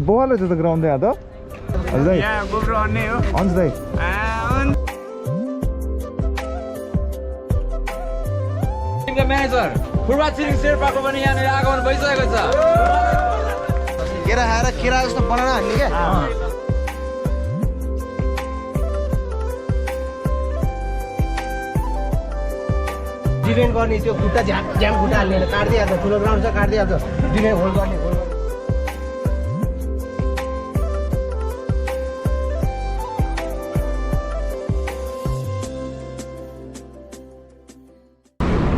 बोल छ त ग्राउन्ड यहाँ त हजुर दाइ यहाँ गोब्रो अन्ने हो हुन्छ दाइ टिमको म्यानेजर पूर्वाचिरिङ शेर्पाको पनि यहाँनिर आगमन भइसकेको छ केरा खाएर केरा जस्तो बनाउन हान्ने क्या डिफेन्ड गर्ने त्यो खुट्टा झ्याम खुट्टा हाल्ने काट्दिहाल्छ ठुलो ग्राउन्ड छ काट्दिहाल्छ डिफेन्ड होल्ड गर्ने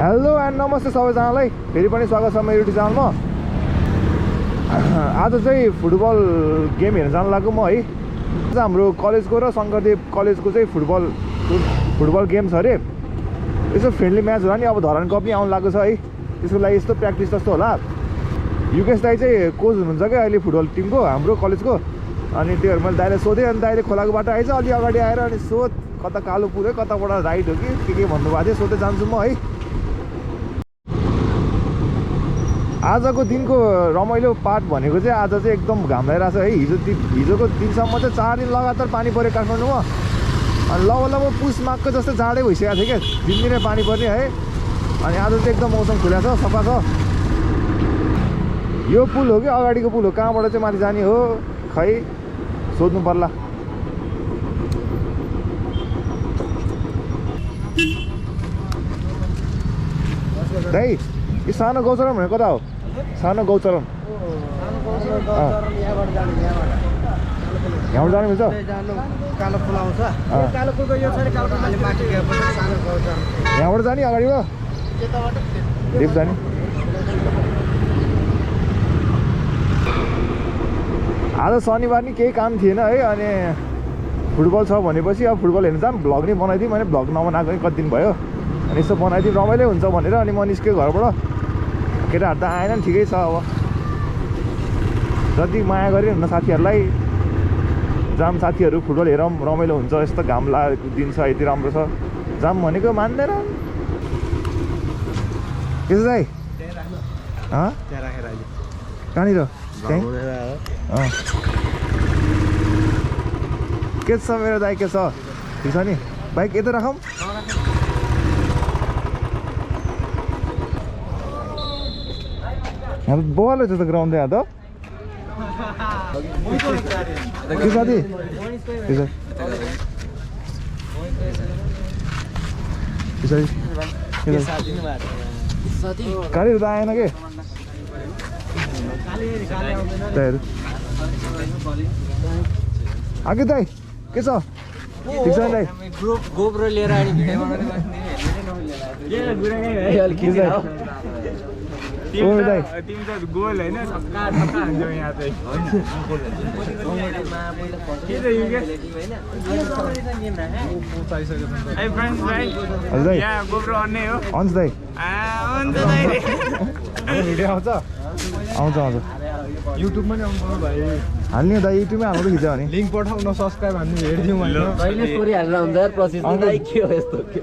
हेलो एन्ड नमस्ते सबैजनालाई फेरि पनि स्वागत छ मेरो युट्युब च्यानलमा आज चाहिँ फुटबल गेम हेर्न जानु लाग्यो म है हाम्रो कलेजको र शङ्करदेव कलेजको चाहिँ फुटबल गेम छ अरे यसो फ्रेन्डली म्याच होला नि अब धरान कप नि आउनु लाग्यो छ है त्यसको लागि यस्तो प्र्याक्टिस जस्तो होला युकेश दाई चाहिँ कोच हुनुहुन्छ क्या अहिले फुटबल टिमको हाम्रो कलेजको अनि त्योहरू मैले दाइले सोधेँ अनि दाइले खोलाको बाटो आएछ अलि अगाडि आएर अनि सोध कता कालो पुऱ्यो कताबाट राइट हो कि के भन्नुभएको थियो सोध्दै जान्छु म है आजको दिनको रमाइलो पार्ट भनेको चाहिँ आज चाहिँ एकदम घाम लागिरहेको छ है हिजोको दिनसम्म चाहिँ 4 दिन लगातार पानी पऱ्यो काठमाडौँमा अनि लब पुस माघको जस्तो जाडै भइसकेको थियो क्या दिनदिनै पानी पर्ने है अनि आज चाहिँ एकदम मौसम खुला छ सफा छ यो पुल हो कि अगाडिको पुल हो कहाँबाट चाहिँ माथि जाने हो खै सोध्नु पर्ला दाइ यो सानो गौचरण भनेको कता हो सानो गौचरण यहाँबाट जानु मिल्छ कालो पुल आउँछ कालो पुलको यो छ नि कालो पुलले माथि गएपछि सानो गौचरण यहाँबाट जाने अगाडिबाट देव जाने आज शनिबार नि केही काम थिएन है अनि फुटबल छ भनेपछि अब फुटबल हेर्नु जाऊँ भ्लग नै बनाइदिउँ मैले भ्लग नबनाएको कति दिन भयो अनि यसो बनाइदिउँ रमाइलो हुन्छ भनेर अनि म निस्केँ घरबाट केटाहरू त आएन नि ठिकै छ अब जति माया गऱ्यो हुन्न साथीहरूलाई जाम साथीहरू फुटबल हेरौँ रमाइलो हुन्छ यस्तो घाम लागेको दिन छ यति राम्रो छ जाम भनेको मान्दैन के छ दाइ कहाँनिर के छ मेरो दाइ के छ ठिक छ नि बाइक यता राखौँ यहाँ त बोल छ त ग्राउन्ड यहाँ त के साथी गाडीहरू त आएन के आगे दाइ के छ ठिक छ दाइ गोब्रो लिएर तिमी त गोल होइन छक्का हान्छौ यहाँ चाहिँ यहाँ गोब्रो अन्ने हो हुन्छ दाइ भिडियो आउँछ आउँछ युट्युबमा नि आउनु भाइ हाल्ने दाइ युट्युबमै हाल्नु खिच्यो भने लिङ्क पठाउन सब्सक्राइब हान्नु हेरिदिउँ कहिले स्टोरी हालेर हुन्छ यार प्रसिस दाइ के हो यस्तो के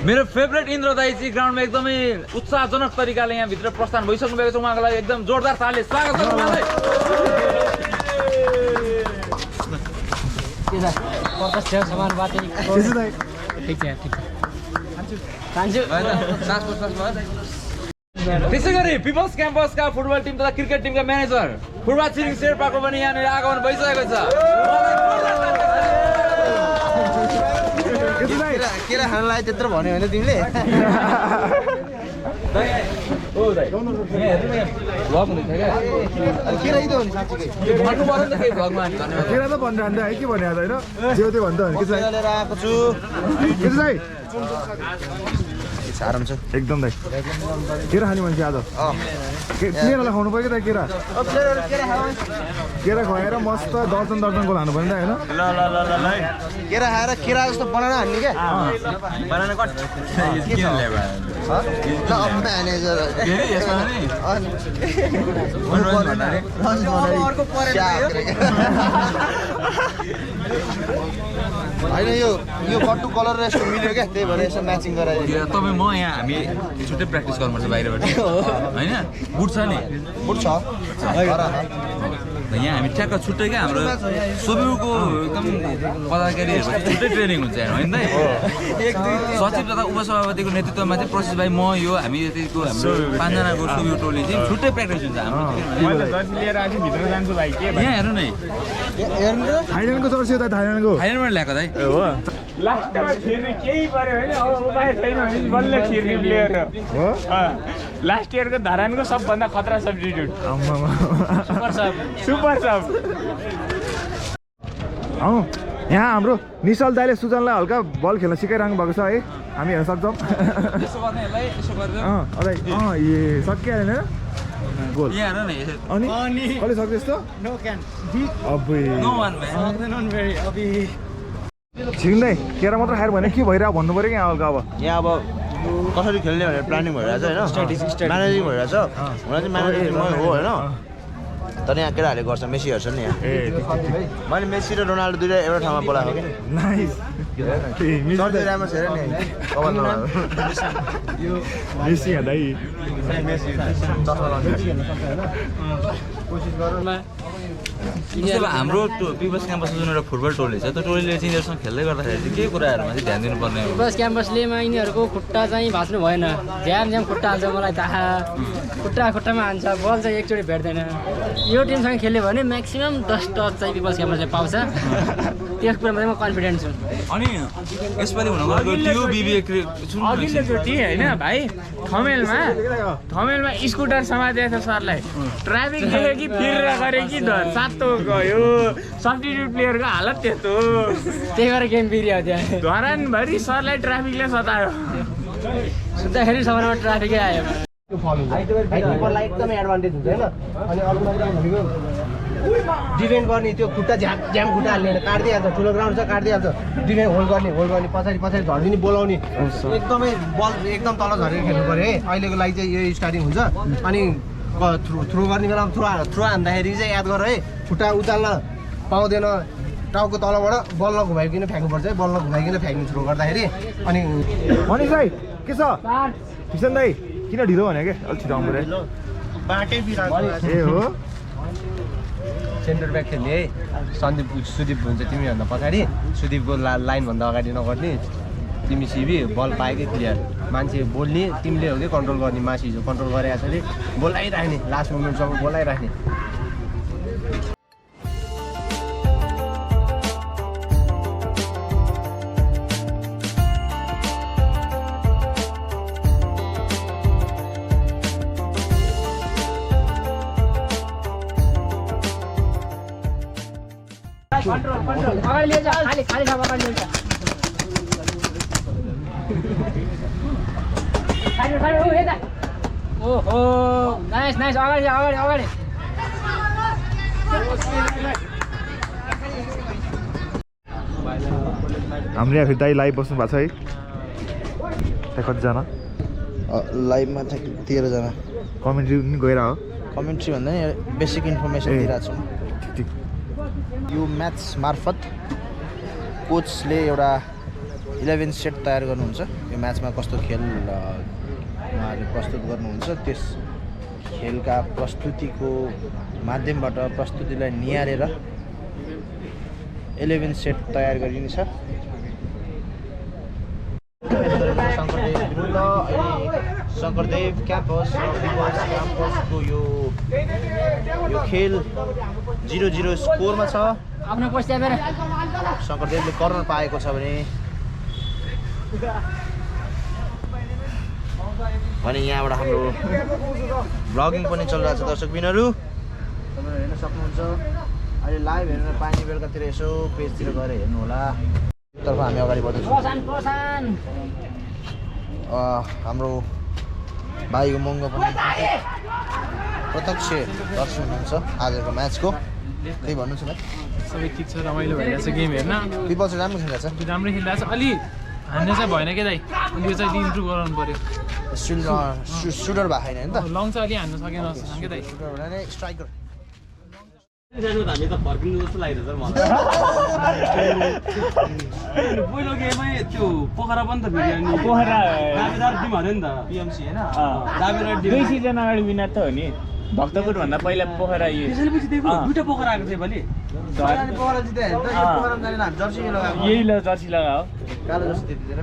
मेरो फेभरेट इन्द्र दाइ चाहिँ ग्राउन्डमा एकदमै उत्साहजनक तरिकाले यहाँ भित्र प्रस्थान भइसक्नु भएको छ उहाँको लागि एकदम जोरदार तालले स्वागत गर्नु उहाँलाई के छ पचास छ सामान बाटे के छ दाइ ठीक छ खान्छु त्यसै गरी पिपल्स क्याम्पसका फुटबल टिम तथा क्रिकेट टिमका म्यानेजर पूर्वाचिरिङ शेर्पाको पनि यहाँनिर आगमन भइसकेको छ केरा खान लाग्यो त्यत्रो भन्यो भने तिमीले केरा इदो हो नि साँच्चीकै भन्नु पर्यो नि त केही भ्लगमा धन्यवाद केरा त भन्नु हान्दै है के भन्यो होइन जे त्यो भन्दा के छ लिएर आएको छु के छ दाइ आराम छ एकदम दाइ केरा खाने मान्छे आज प्लेयरहरूलाई खुवाउनु पऱ्यो कि दाइ केरा केरा खुवाएर मस्त दर्जनको लानु पऱ्यो नि त होइन केरा खाएर केरा जस्तो बनाउन हान्ने क्या होइन यो कट्टु कलर र यस्तो मिल्यो क्या त्यही भएर यसो म्याचिङ गराइदियो तपाईँ म यहाँ हामी छुट्टै प्र्याक्टिस गर्नुपर्छ बाहिरबाट होइन बुट छ नि बुट छ यहाँ हामी ठ्याक्क छुट्टै क्या हाम्रो सुबिउको एकदम पदाधिकारीहरूको छुट्टै ट्रेनिङ हुन्छ यहाँ होइन सचिव तथा उपसभापतिको नेतृत्वमा चाहिँ प्रसिस भाइ म यो हामी यतिको हाम्रो 5 जनाको सुबिउ टोली चाहिँ छुट्टै प्र्याक्टिस हुन्छ हाम्रो यहाँ हेर्नु नै थाइल्यान्डको जर्सी हो त थाइल्यान्डको थाइल्यान्डबाट ल्याएको दाइ हो लास्टमा छिर्ने केही पर्यो भने अब उपाय छैन भने बल्ल छिर्ने प्लेयर हो लास्ट इयरको धरानको सबभन्दा खतरा सब्स्टिट्युट सुपर सब यहाँ हाम्रो निशल दाइले सुजनलाई हल्का बल खेल्न सिकाइरहनु भएको छ है हामी हेर्न सक्छौँ यसो गर्ने यसलाई यसो गरेर ए सकिहालेन गोल यहाँ हेर न अनि कसले सक्छ यस्तो अबै नो वान म्यान छिर्दै केरा मात्र खाएर भने के भइरहेको भन्नु पऱ्यो क्या हल्का अब यहाँ अब कसरी खेल्ने भनेर प्लानिङ भइरहेछ होइन म्यानेजिङ भइरहेछ हुन चाहिँ म्यानेजिङ हो होइन तर यहाँ केटाहरूले गर्छ मेसी हेर्छ नि यहाँ मैले मेसी र रोनाल्डो दुईटा एउटा ठाउँमा बोलाएको कि नाइस सर्दै राम्रो छ हेर नि मेसी दाइ जस्तो हाम्रो पिपल्स क्याम्पसको जुन एउटा फुटबल टोली छ त्यो टोलीले चाहिँ यिनीहरूसँग खेल्दै गर्दाखेरि चाहिँ के कुराहरूमा चाहिँ ध्यान दिनुपर्ने हो बस क्याम्पसलेमा यिनीहरूको खुट्टा चाहिँ भाँच्नु भएन झ्याम खुट्टा हाल्छ मलाई थाहा खुट्टामा हान्छ बल चाहिँ एकचोटि भेट्दैन यो टिमसँग खेल्यो भने म्याक्सिमम् 10 टच चाहिँ पिपल्स क्याम्पसले पाउँछ त्यस कुरामा चाहिँ म कन्फिडेन्ट छु अनि यसपालि हुन गएको त्यो बिबिए अघिल्लोचोटि होइन भाइ थमेलमा स्कुटर समातेको छ सरलाई ट्राफिक देख्यो कि फिरेर गरे कि सातो गयो सब्स्टिट्युट प्लेयरको हालत त्यस्तो त्यही भएर गेम बिग्रियो त्यहाँ धरानभरि सरलाई ट्राफिकले सतायो सुत्दाखेरि समयमा ट्राफिकै आयो किपरलाई एकदमै एडभान्टेज हुन्छ होइन अनि अर्को भनेको डिफेन्ड गर्ने त्यो खुट्टा ज्याम खुट्टा हाल्ने काट्दिहाल्छ ठुलो ग्राउन्ड छ काट्दिहाल्छ डिफेन्ड होल्ड गर्ने पछाडि झर्दिने बोलाउने एकदमै बल एकदम तल झरेर खेल्नु पऱ्यो है अहिलेको लागि चाहिँ यो स्टार्टिङ हुन्छ अनि थ्रो गर्ने बेलामा थ्रो हान्दाखेरि चाहिँ याद गर है खुट्टा उचाल्न पाउँदैन टाउको तलबाट बल नघुमाइकन फ्याँक्नुपर्छ है बल नघुमाइकन फ्याँक्ने थ्रो गर्दाखेरि अनि मनिष भाइ के छ किसन दाइ किन ढिलो भने के अलिक छिटो आउनु पऱ्यो बाटै बिराको ए हो सेन्टर ब्याक खेल्ने है सुदीप हुन्छ तिमीभन्दा पछाडि सुदीपको लाइनभन्दा अगाडि नगर्ने तिमी सिबी बल पाएकै क्लियर मान्छे बोल्ने तिमीले हो कि कन्ट्रोल गर्ने मासी कन्ट्रोल गरेको छले बोलाइराख्ने लास्ट मोमेन्टसम्म बोलाइराख्ने अगाडि लिन्छ खाली ठाउँमा अगाडि लिन्छ ओहो नाइस अगाडि हाम्रो यहाँ फेरि दाइ लाइभ बस्नु भएको छ है त्यहाँ कतिजना लाइभमा चाहिँ 13 जना कमेन्ट्री पनि गएर हो कमेन्ट्री भन्दा नि बेसिक इन्फर्मेसन दिइरहेको छु ठिक यो म्याच मार्फत कोचले एउटा 11 सेट तयार गर्नुहुन्छ यो म्याचमा कस्तो खेल उहाँहरूले प्रस्तुत गर्नुहुन्छ त्यस खेलका प्रस्तुतिको माध्यमबाट प्रस्तुतिलाई निहारेर 11 सेट तयार गरिनेछ शङ्करदेव क्याम्पसको यो खेल 0-0 स्कोरमा छ आफ्नो पोस्ट ल्याएर शङ्करदेवले कर्नर पाएको छ भने यहाँबाट हाम्रो भ्लगिङ पनि चलिरहेको छ दर्शकबिनहरू तपाईँहरू हेर्न सक्नुहुन्छ अहिले लाइभ हेरेर पानी बेलुकातिर यसो पेजतिर गएर हेर्नु होला तर्फ हामी अगाडि बढ्दैछौँ हाम्रो भाइको मङ्गो पनि प्रत्यक्ष दर्शक हुनुहुन्छ आजको म्याचको त्यही भन्नु छ भाइ सबै ठिक छ रमाइलो भइरहेछ गेम हेर्न पिपल चाहिँ राम्रो खेलिरहेछ राम्रो खेलिरहेछ अलि हान्ने चाहिँ भएन क्या दाइ यो चाहिँ इम्प्रुभ गराउनु पऱ्यो सुटर भएको छैन नि त लङ चाहिँ अलि हान्न सकेन क्या दाइ सुटर भने स्ट्राइकर पहिलो गेमै त्यो पोखरा पनि त फेरि अनि पोखरा दाबेदार टिम हरे नि त पिएमसी हैन दाबेदार टिम 2 सिजन अगाडि विनर त हो नि भक्तपुर भन्दा पहिला पोखरा यो त्यसैले पछि दिएको दुईटा पोखरा आएको थियो भोलि पोखरा जिते हैन त यो पोखरामा जाने नाम जर्सी लगाएको यही ल जर्सी लगा हो कालो जर्सी त्यतितिर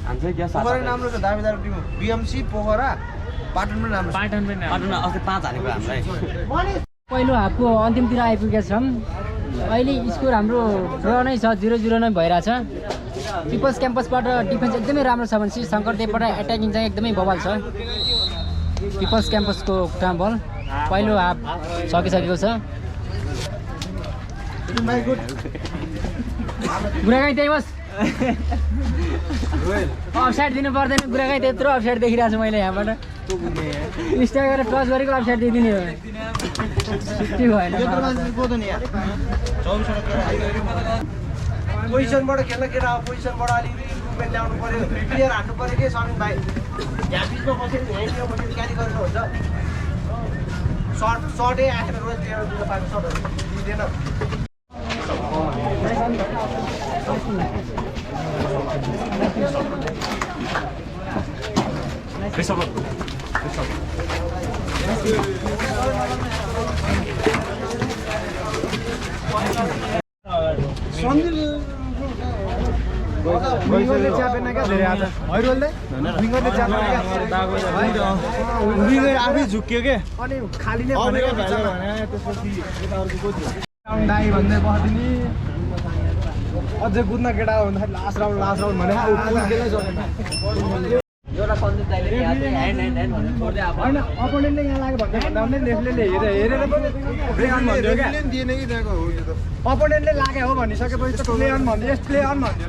हान्छ क्या पोखरा राम्रो छ दामीदार टिम बीएमसी पोखरा पाटन पनि राम्रो छ पाटन पनि पाटनमा अस्ति 5 हालेको हामीलाई पहिलो हाफको अन्तिमतिर आइपुगेका छौँ अहिले स्कोर हाम्रो ड्र नै छ 0-0 नै भइरहेछ पिपल्स क्याम्पसबाट डिफेन्स एकदमै राम्रो छ भने शङ्करदेवबाट एट्याकिङ चाहिँ एकदमै बवाल छ पिपल्स क्याम्पसको खुट्टा बल पहिलो हाफ सकिसकेको छ गुरागाई त्यही बस अफसाइड दिनु पर्दैन गुरागाई त्यत्रो अफसाइड देखिरहेको छु मैले यहाँबाट स्ट्राइक गरेर टच गरेको अफसाइड दिइदिने हो भएन पोजिसनबाट खेल्न केटा हो पोजिसनबाट अलिकति इम्प्रुभमेन्ट ल्याउनु पर्यो प्लेयर हान्नु पर्यो कि समिन भाइ यहाँ बिचमा बसेर यहीँतिर बसेर क्यारी गरेर हुन्छ सर्टै आएर रोज लिएर दिन पाएको सर्टहरू दिँदैन विङ्गरले च्यापेन क्या धेरै आज हैरोलले विङ्गरले च्यापेन क्या विङ्गर आफै झुक्यो के अनि खाली नै भनेको त्यसपछि यता अर्को दाइ भन्दै बस्दिने अझै कुद्न केटा भन्दाखेरि लास्ट राउन्ड भने एउटा सन्देश दाइले होइन अपोनेन्टले यहाँ लाग्यो भन्दा रेफ्रीले हेरेर दिएन कि त्यहाँको अपोनेन्टले लाग्यो हो भनिसकेपछि त प्ले अन भन्यो यस प्ले अन भन्यो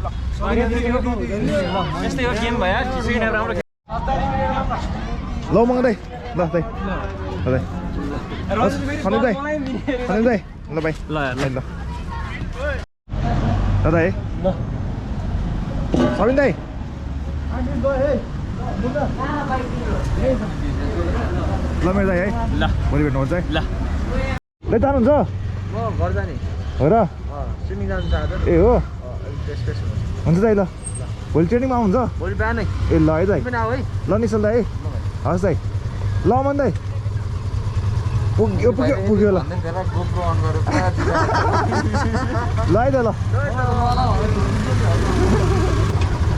यस्तै हो गेम भयो सेकेन्ड हाफ राम्रो ल मगाउँदै ल दाइ खनिज दाइ ल भाइ ल दादा है सबिन दाइ ल मेरो दाइ है ल भोलि भेट्नुहुन्छ है ल दाइ जानुहुन्छ म घर जाने हो र स्विमिङ जानु चाहन्छ ए हो हुन्छ दाइ ल भोलि ट्रेनिङमा आउनुहुन्छ भोलि बिहानै ए ल है दाइ पनि आऊ है ल निशल दाइ हस् दाइ ल अमन दाइ पुग्यो ल ल है दाइ ल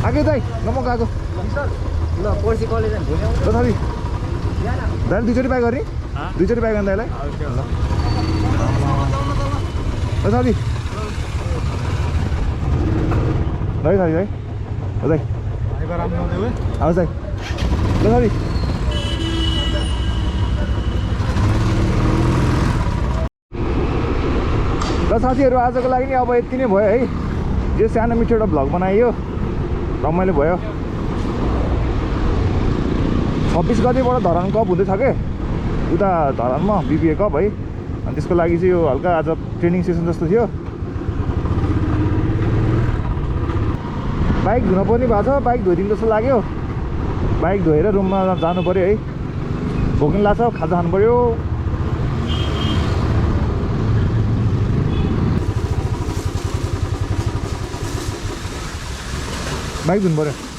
आगे दाइ ल म गएको ल पर्सि कलेज ल साथी दाइले दुईचोटि बाई गर्ने दुईचोटि बाई गर्ने दाइलाई ल साथी ल है साथी है हो दाइ आउँछ दाइ ल साथी ल साथीहरू आजको लागि नि अब यति नै भयो है जे सानो मिठो एउटा भ्लग बनाइयो रमाइलो भयो 26 गतिबाट धरान कप हुँदैछ के उता धरानमा बिपिए कप है अनि त्यसको लागि चाहिँ यो हल्का आज ट्रेनिङ सेसन जस्तो थियो बाइक धुन पनि भएको छ बाइक धोइदिनु जस्तो लाग्यो बाइक धोएर रुममा जानु पऱ्यो है भोक पनि लाग्छ खाजा खानु पऱ्यो बाइक धुनु पऱ्यो